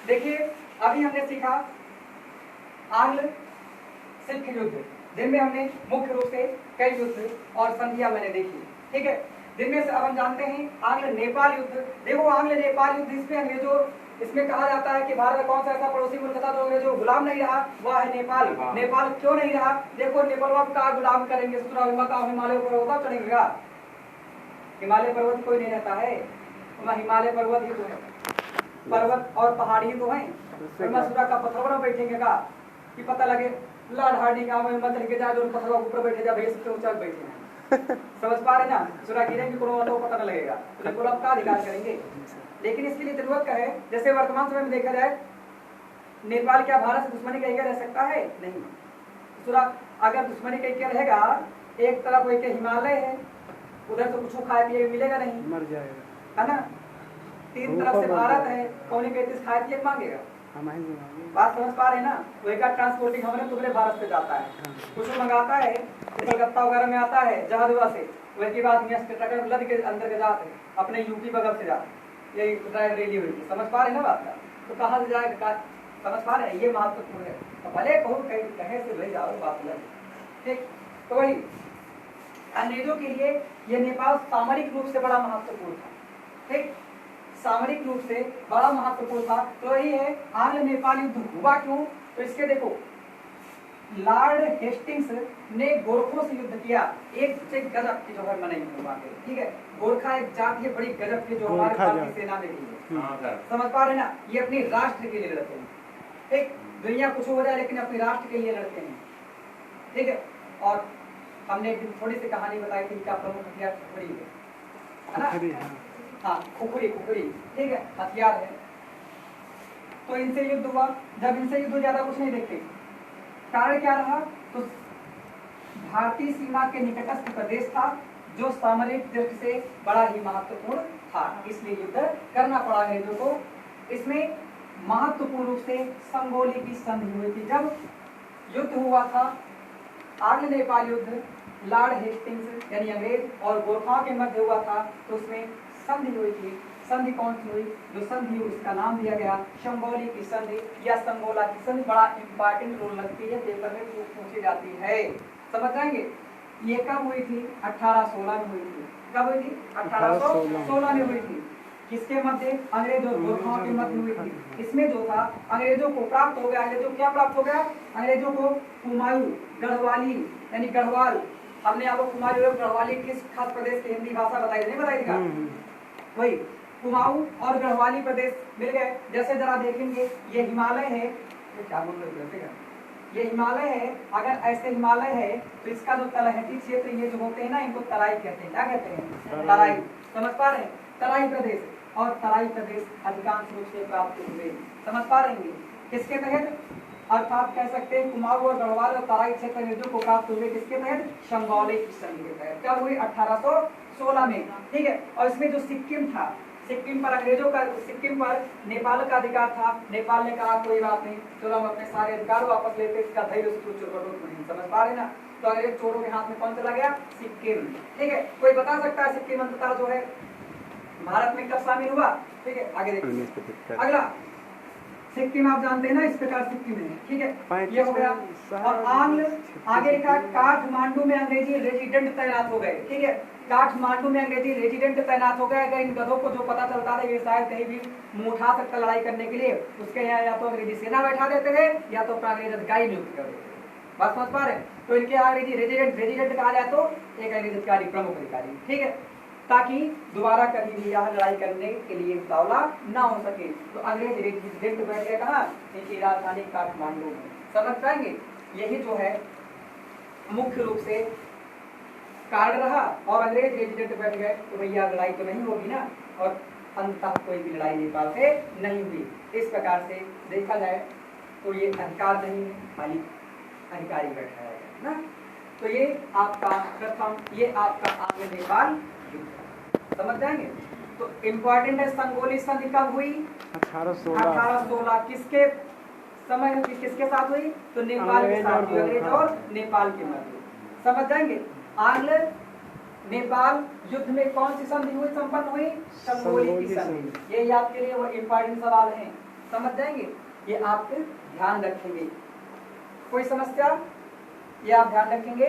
देखिए अभी हमने सीखा आंग्ल सिख युद्ध, जिनमें हमने मुख्य रूप से कई युद्ध और संधियां मैंने देखी, ठीक है। जिनमें से अब हम जानते हैं आंग्ल नेपाल युद्ध। देखो आंग्ल नेपाल युद्ध, इसमें अंग्रेजों, इसमें कहा जाता है कि भारत का कौन सा ऐसा पड़ोसी मुल्क था जो अंग्रेजों गुलाम नहीं रहा, वह है नेपाल। नेपाल क्यों नहीं रहा? देखो नेपाल का गुलाम करेंगे, हिमालय पर्वत चढ़ेगा, हिमालय पर्वत कोई नहीं रहता है, हिमालय पर्वत ही तो है, पर्वत और पहाड़ी तो है। मसूरा का पत्थर पर बैठेंगे का कि पता लगे लाड हार्डी का मत लेके जा, जो पत्थर ऊपर बैठे जा, भैया सबसे ऊंचा बैठे हैं। समझ पा रहे ना? सुरा गिरेंगे को पता न लगेगा, तो नेपाल आप का अधिकार करेंगे। लेकिन इसके लिए जरूरत क्या है? जैसे वर्तमान समय में देखा जाए, नेपाल क्या भारत से दुश्मनी कहीं रह सकता है? नहीं। सुरा अगर दुश्मनी कहीं रहेगा, एक तरफ एक हिमालय है, उधर तो कुछ खाए पिए मिलेगा नहीं, मर जाएगा, है ना। तीन तरफ से भारत है, कौन कहते खाए पिए मांगेगा? बात समझ पा रहे हैं ना? वही का ट्रांसपोर्टिंग हमने पूरे भारत से जाता है, कुछ मंगाता है कलकत्ता वगैरह में आता है जहाज से, वही बात लद के अंदर के जाते अपने यूपी बगल से जाते, यही ड्राइव रैली हुई थी। समझ पा रहे हैं ना बात का? तो कहाँ से जाएगा? समझ पा रहे हैं? ये महत्वपूर्ण है। तो भले बहुत कहीं से ले जाओ, बात अलग, ठीक। तो वही अंग्रेजों के लिए ये नेपाल सामरिक रूप से बड़ा महत्वपूर्ण था, ठीक, सामरिक रूप से बड़ा महत्वपूर्ण था। तो यही है आंग्ल नेपाल युद्ध हुआ क्यों? तो इसके देखो, लॉर्ड हेस्टिंग्स ने गोरखों से युद्ध किया, एक से गजब की जो है मनाई हुआ, ठीक है। गोरखा एक जाति है बड़ी गजब की, जो हमारे भारतीय सेना में भी है। समझ पा रहे ना? ये अपनी राष्ट्र के लिए लड़ते हैं, ठीक। दुनिया कुछ हो जाए लेकिन अपने राष्ट्र के लिए लड़ते हैं, ठीक है। और हमने एक दिन थोड़ी सी कहानी बताई थी, इनका प्रमुख हथियार खुखरी है ना? हाँ, खुखरी, ठीक है, हथियार है। तो इनसे युद्ध हुआ। जब इनसे युद्ध ज्यादा कुछ नहीं देखते, कारण क्या रहा? तो भारतीय सीमा के निकटस्थ प्रदेश था, जो सामरिक दृष्टि से बड़ा ही महत्वपूर्ण था, इसलिए युद्ध करना पड़ा अंग्रेजों को। इसमें महत्वपूर्ण रूप से संगोली की संधि हुई थी। जब युद्ध हुआ था आंग्ल नेपाल युद्ध, लॉर्ड हेस्टिंग्स यानी अंग्रेज और गोरखाओं के मध्य हुआ था, तो उसमें संधि हुई थी। संधि कौन सी हुई? जो संधि उसका नाम दिया गया संगोली की संधि या संगोला की संधि। बड़ा इंपॉर्टेंट रोल लगती है, पेपर में पूछी जाती है, समझ जाएंगे। ये कब हुई थी? 1816 में हुई थी। कब हुई थी? 1816 में हुई थी। किसके मध्य? अंग्रेज और गोरखाओं के मध्य हुई थी। इसमें जो था अंग्रेजों को प्राप्त हो गया, अंग्रेजों को क्या प्राप्त हो गया? अंग्रेजों को कुमाऊं, गढ़वाली यानी गढ़वाल, हमने आपको कुमाऊं और गढ़वाली किस खास प्रदेश की हिंदी भाषा बताई, नहीं बताई थी? वही कुमाऊं और गढ़वाली प्रदेश मिल गए। जैसे जरा देखेंगे, ये हिमालय है, ये क्या बोल रहे हैं? ये हिमालय है। अगर ऐसे हिमालय है तो इसका जो तलहटी क्षेत्र ये जो होते हैं ना, इनको तराई कहते हैं। क्या कहते हैं? तराई। समझ पा रहे हैं? तराई प्रदेश, और तराई प्रदेश अधिकांश रूप से प्राप्त हुए। समझ पा रहे हैं? किसके तहत? अर्थात कह सकते हैं कुमाऊं और गढ़वाल और तराई क्षेत्र अंग्रेजों को प्राप्त हुए। किसके तहत? संगोली की संधि के तहत। क्या हुई? 1816 में, ठीक है। और इसमें जो सिक्किम था, सिक्किम पर अंग्रेजों का, सिक्किम पर नेपाल का अधिकार था। नेपाल ने कहा कोई बात नहीं, चलो हम अपने सारे अधिकार वापस लेते, इसका धैर्य नहीं। समझ पा रहे ना? तो अंग्रेज चोरों के हाथ में कौन चला गया? सिक्किम, ठीक है। कोई बता सकता है सिक्किम अंततः जो है भारत में कब शामिल हुआ? ठीक है, आगे देखिए। अगला सिक्किम आप जानते हैं ना, इस प्रकार सिक्किम है, ठीक है, ये हो गया। और आंग्ल आगे लिखा काठमांडू में अंग्रेजी रेजिडेंट तैनात हो गए, ठीक है। काठमांडू में अंग्रेजी रेजिडेंट तैनात हो गए। अगर इन गधों को जो पता चलता था ये शायद कहीं भी मुंह उठा सकता लड़ाई करने के लिए, उसके यहाँ या तो अंग्रेजी सेना बैठा देते थे या तो अंग्रेज अधिकारी नियुक्त कर देते थे। बात समझ पा रहे? तो इनके यहाँ अंग्रेजी रेजिडेंट कहा जाए तो एक अंग्रेजी अधिकारी, प्रमुख अधिकारी, ठीक है, ताकि दोबारा कभी भी यहाँ लड़ाई करने के लिए मुकाबला ना हो सके। तो अंग्रेज रेजिडेंट बैठ गए कहाँ? इनकी राजधानी काठमांडू में। समझ पाएंगे? यही जो है मुख्य रूप से कारण रहा। और अंग्रेज रेजिडेंट बैठ गए तो भैया लड़ाई तो नहीं होगी ना, और अंततः कोई भी लड़ाई नेपाल से नहीं हुई। इस प्रकार से देखा जाए तो ये अधिकार नहीं है, खाली अधिकारी बैठा है ना। तो ये आपका प्रथम, ये आपका आंग्ल नेपाल युद्ध, समझ जाएंगे। तो इम्पोर्टेंट है संगोली संधि कब हुई? 1816। किसके समय, किसके साथ हुई? तो नेपाल के साथ हुई, अंग्रेज और नेपाल के मध्य। समझ जाएंगे? आंग्ल नेपाल युद्ध में कौन सी संधि हुई, संपन्न हुई? संगोली की संधि। ये आपके लिए वो इम्पोर्टेंट सवाल है। समझ जाएंगे, ये आप ध्यान रखेंगे। कोई समस्या, ये आप ध्यान रखेंगे।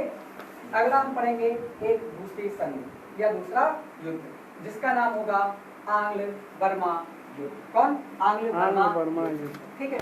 अगला हम पढ़ेंगे एक दूसरी संधि या दूसरा युद्ध, जिसका नाम होगा आंग्ल बर्मा युद्ध। कौन? आंग्ल बर्मा युद्ध। ठीक है।